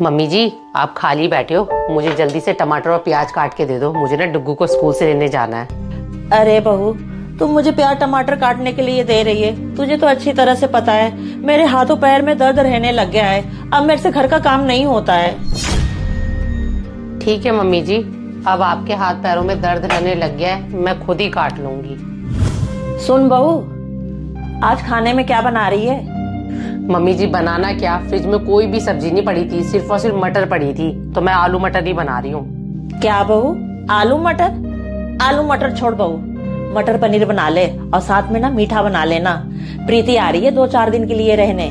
Mummy जी, आप खाली बैठे हो, मुझे जल्दी से टमाटर और प्याज काट के दे दो। मुझे ना डुग्गू को स्कूल से लेने जाना है। अरे बहू, तुम मुझे प्याज टमाटर काटने के लिए दे रही है? तुझे तो अच्छी तरह से पता है मेरे हाथों पैर में दर्द रहने लग गया है। अब मेरे से घर का काम नहीं होता है। ठीक है मम्मी जी, अब आपके हाथ पैरों में दर्द रहने लग गया है, मैं खुद ही काट लूंगी। सुन बहू, आज खाने में क्या बना रही है? मम्मी जी, बनाना क्या, फ्रिज में कोई भी सब्जी नहीं पड़ी थी, सिर्फ और सिर्फ मटर पड़ी थी, तो मैं आलू मटर ही बना रही हूँ। क्या बहू, आलू मटर? आलू मटर छोड़ बहू, मटर पनीर बना ले और साथ में ना मीठा बना लेना। प्रीति आ रही है 2-4 दिन के लिए रहने।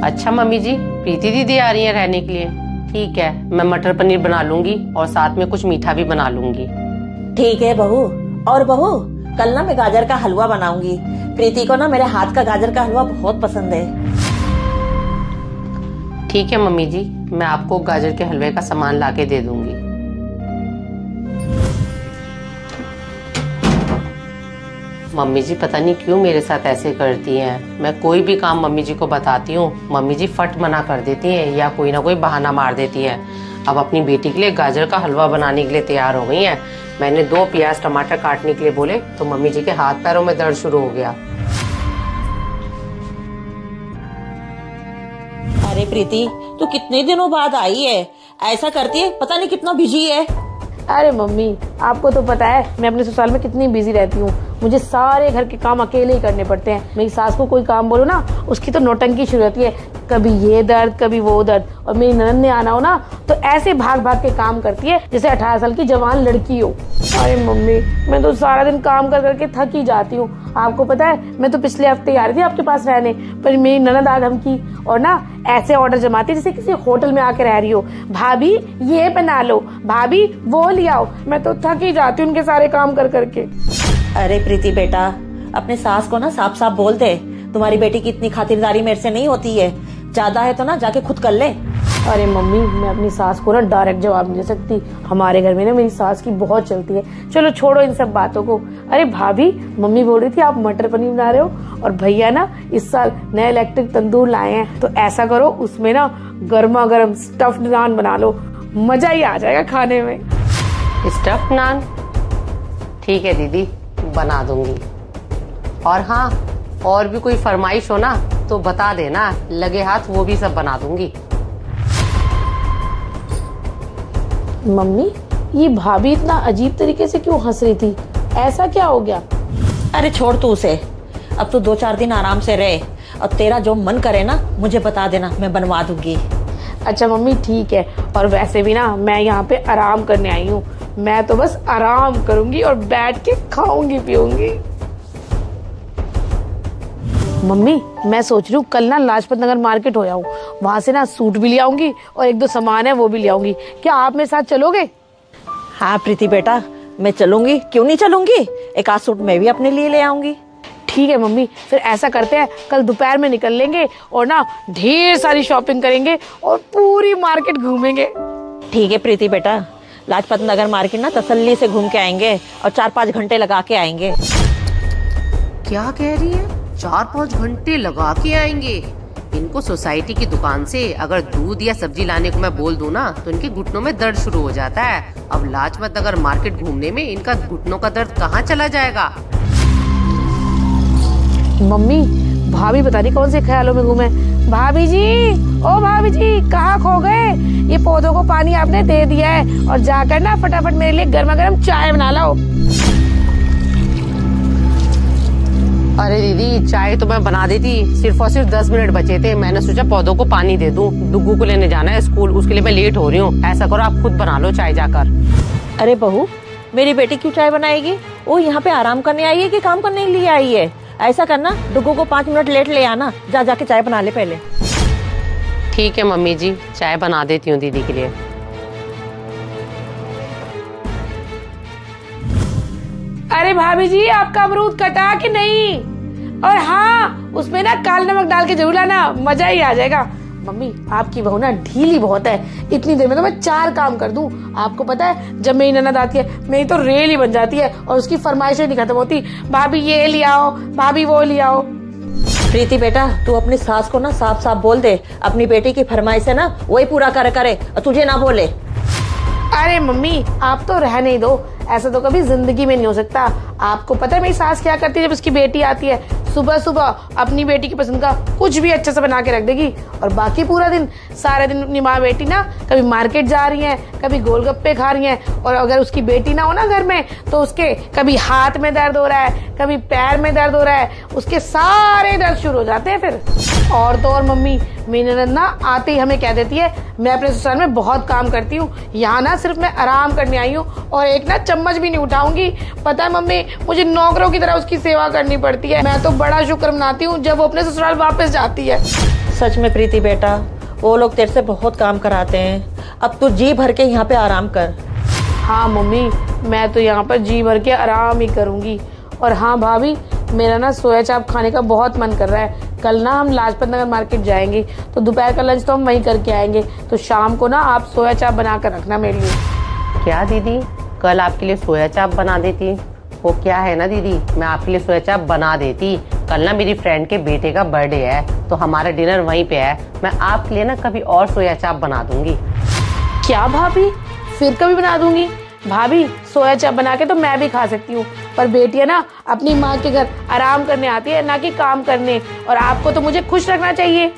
अच्छा मम्मी जी, प्रीति दीदी आ रही है रहने के लिए? ठीक है, मैं मटर पनीर बना लूंगी और साथ में कुछ मीठा भी बना लूंगी। ठीक है बहू। और बहू, कल ना मैं गाजर का हलवा बनाऊंगी। प्रीति को ना मेरे हाथ का गाजर का हलवा बहुत पसंद है। ठीक है मम्मी जी, मैं आपको गाजर के हलवे का सामान लाके दे दूंगी। मम्मी जी पता नहीं क्यों मेरे साथ ऐसे करती हैं। मैं कोई भी काम मम्मी जी को बताती हूँ, मम्मी जी फट मना कर देती हैं या कोई ना कोई बहाना मार देती हैं। अब अपनी बेटी के लिए गाजर का हलवा बनाने के लिए तैयार हो गई हैं। मैंने 2 प्याज टमाटर काटने के लिए बोले तो मम्मी जी के हाथ पैरों में दर्द शुरू हो गया। अरे प्रीति, तू कितने दिनों बाद आई है? ऐसा करती है, पता नहीं कितना बिजी है। अरे मम्मी, आपको तो पता है मैं अपने ससुराल में कितनी बिजी रहती हूँ। मुझे सारे घर के काम अकेले ही करने पड़ते हैं। मेरी सास को कोई काम बोलो ना, उसकी तो नौटंकी शुरू होती है, कभी ये दर्द कभी वो दर्द। और मेरी ननद ने आना हो ना तो ऐसे भाग भाग के काम करती है जैसे 18 साल की जवान लड़की हो। अरे मम्मी, मैं तो सारा दिन काम कर करके थक ही जाती हूँ। आपको पता है, मैं तो पिछले हफ्ते आ रही थी आपके पास रहने, पर मेरी ननद आ धमकी और ना ऐसे ऑर्डर जमाती है जैसे किसी होटल में आके रह रही हो। भाभी ये बना लो, भाभी वो ले आओ। मैं तो थक ही जाती हूँ उनके सारे काम कर करके। अरे प्रीति बेटा, अपने सास को ना साफ साफ बोल दे, तुम्हारी बेटी की इतनी खातिरदारी मेरे से नहीं होती है। ज्यादा है तो ना जाके खुद कर ले। अरे मम्मी, मैं अपनी सास को ना डायरेक्ट जवाब नहीं दे सकती। हमारे घर में ना मेरी सास की बहुत चलती है। चलो छोड़ो इन सब बातों को। अरे भाभी, मम्मी बोल रही थी आप मटर पनीर बना रहे हो और भैया ना इस साल नया इलेक्ट्रिक तंदूर लाए हैं, तो ऐसा करो उसमें ना गर्मा गर्म स्टफ्ड नान बना लो, मजा ही आ जाएगा खाने में। स्टफ्ड नान? ठीक है दीदी, बना दूंगी। और हाँ, और भी कोई फरमाइश हो ना तो बता देना, लगे हाथ वो भी सब बना दूंगी। मम्मी, ये भाभी इतना अजीब तरीके से क्यों हंस रही थी? ऐसा क्या हो गया? अरे छोड़ तू उसे, अब तू 2-4 दिन आराम से रहे और तेरा जो मन करे ना मुझे बता देना, मैं बनवा दूंगी। अच्छा मम्मी ठीक है। और वैसे भी ना मैं यहाँ पे आराम करने आई हूँ, मैं तो बस आराम करूंगी और बैठ के खाऊंगी पीऊंगी। मम्मी, मैं सोच रही हूँ कल ना लाजपत नगर मार्केट हो आऊँ, वहां से ना सूट भी ले आऊंगी और 1-2 सामान है वो भी ले आऊंगी। क्या आप मेरे साथ चलोगे? हाँ प्रीति बेटा, मैं चलूंगी, क्यों नहीं चलूंगी। एक आध सूट मैं भी अपने लिए ले आऊंगी। ठीक है मम्मी, फिर ऐसा करते हैं कल दोपहर में निकल लेंगे और ना ढेर सारी शॉपिंग करेंगे और पूरी मार्केट घूमेंगे। ठीक है प्रीति बेटा, लाजपत नगर मार्केट ना तसल्ली से घूम के आएंगे और 4-5 घंटे लगा के आएंगे। क्या कह रही है? 4-5 घंटे लगा के आएंगे? इनको सोसाइटी की दुकान से अगर दूध या सब्जी लाने को मैं बोल दूं ना तो इनके घुटनों में दर्द शुरू हो जाता है। अब लाजपत नगर मार्केट घूमने में इनका घुटनों का दर्द कहाँ चला जाएगा। मम्मी, भाभी पता नहीं कौन से ख्यालों में घूमे। भाभी जी, ओ भाभी जी, कहाँ खो गए? ये पौधों को पानी आपने दे दिया है और जाकर ना फटाफट मेरे लिए गर्मा गर्म चाय बना लाओ। अरे दीदी, चाय तो मैं बना देती, सिर्फ और सिर्फ 10 मिनट बचे थे। मैंने सोचा पौधों को पानी दे दूं, डुग्गू को लेने जाना है स्कूल, उसके लिए मैं लेट हो रही हूँ। ऐसा करो आप खुद बना लो चाय जाकर। अरे बहू, मेरी बेटी क्यों चाय बनाएगी? वो यहाँ पे आराम करने आई है कि काम करने के लिए आई है? ऐसा करना, डुग्गू को 5 मिनट लेट ले आना, जाके चाय बना ले पहले। ठीक है मम्मी जी, चाय बना देती हूँ दीदी के लिए। अरे भाभी जी, आपका अमरूद कटा कि नहीं? और हाँ, उसमें ना काला नमक डाल के जरूर लाना, मजा ही आ जाएगा। मम्मी, आपकी बहू ना ढीली बहुत है, इतनी देर में तो मैं 4 काम कर दूं। आपको पता है, जब मेरी ननद आती है मेरी तो रेल ही बन जाती है और उसकी फरमाइशें नहीं खत्म होती। भाभी ये ले आओ, भाभी वो ले आओ। प्रीति बेटा, तू अपनी सास को ना साफ साफ बोल दे, अपनी बेटी की फरमाइश है ना वही पूरा करे और तुझे ना बोले। अरे मम्मी आप तो रहने ही दो, ऐसा तो कभी जिंदगी में नहीं हो सकता। आपको पता है मेरी सास क्या करती है जब उसकी बेटी आती है, सुबह सुबह अपनी बेटी की पसंद का कुछ भी अच्छा से बना के रख देगी और बाकी पूरा दिन सारे दिन अपनी माँ बेटी ना कभी मार्केट जा रही हैं, कभी गोलगप्पे खा रही हैं। और अगर उसकी बेटी ना हो ना घर में तो उसके कभी हाथ में दर्द हो रहा है, कभी पैर में दर्द हो रहा है, उसके सारे दर्द शुरू हो जाते हैं फिर। और तो और मम्मी मेरी ननद ना आते ही हमें कह देती है मैं अपने ससुराल में बहुत काम करती हूँ, यहाँ ना सिर्फ मैं आराम करने आई हूँ और एक ना चम्मच भी नहीं उठाऊंगी। पता है मम्मी मुझे नौकरों की तरह उसकी सेवा करनी पड़ती है। मैं तो बड़ा शुक्र मनाती हूँ जब वो अपने ससुराल वापस जाती है। सच में प्रीति बेटा, वो लोग तेरे से बहुत काम कराते हैं, अब तू जी भर के यहाँ पे आराम कर। हाँ मम्मी मैं तो यहाँ पर जी भर के आराम ही करूंगी। और हाँ भाभी मेरा ना सोया चाप खाने का बहुत मन कर रहा है। कल ना हम लाजपत नगर मार्केट जाएंगे तो दोपहर का लंच तो हम वहीं करके आएंगे, तो शाम को ना आप सोया चाप बना कर रखना मेरे लिए। क्या दीदी, कल आपके लिए सोया चाप बना देती? वो क्या है ना दीदी, मैं आपके लिए सोया चाप बना देती। कल ना मेरी फ्रेंड के बेटे का बर्थडे है तो हमारा डिनर वहीं पे है, मैं आपके लिए ना कभी और सोया चाप बना दूंगी। क्या भाभी, फिर कभी बना दूंगी? भाभी सोया चाप बना के तो मैं भी खा सकती हूँ, पर बेटियां ना अपनी माँ के घर आराम करने आती है ना कि काम करने, और आपको तो मुझे खुश रखना चाहिए।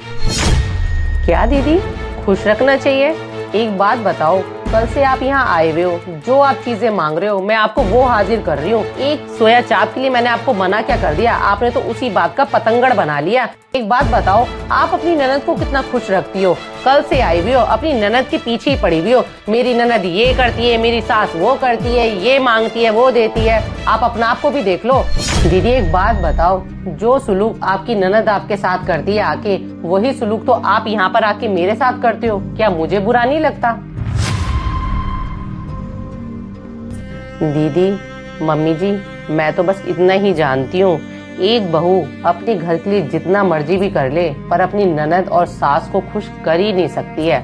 क्या दीदी, खुश रखना चाहिए? एक बात बताओ, कल से आप यहाँ आए हुए हो, जो आप चीजें मांग रहे हो मैं आपको वो हाजिर कर रही हूँ। एक सोया चाप के लिए मैंने आपको मना क्या कर दिया? आपने तो उसी बात का पतंगड़ बना लिया। एक बात बताओ, आप अपनी ननद को कितना खुश रखती हो? कल से आई हुई हो, अपनी ननद के पीछे ही पड़ी हुई हो, मेरी ननद ये करती है, मेरी सास वो करती है, ये मांगती है, वो देती है। आप अपना आप को भी देख लो। दीदी एक बात बताओ, जो सुलूक आपकी ननद आपके साथ करती है आके, वही सुलूक तो आप यहाँ पर आके मेरे साथ करते हो, क्या मुझे बुरा नहीं लगता? दीदी, मम्मी जी, मैं तो बस इतना ही जानती हूँ, एक बहू अपने घर के लिए जितना मर्जी भी कर ले पर अपनी ननद और सास को खुश कर ही नहीं सकती है।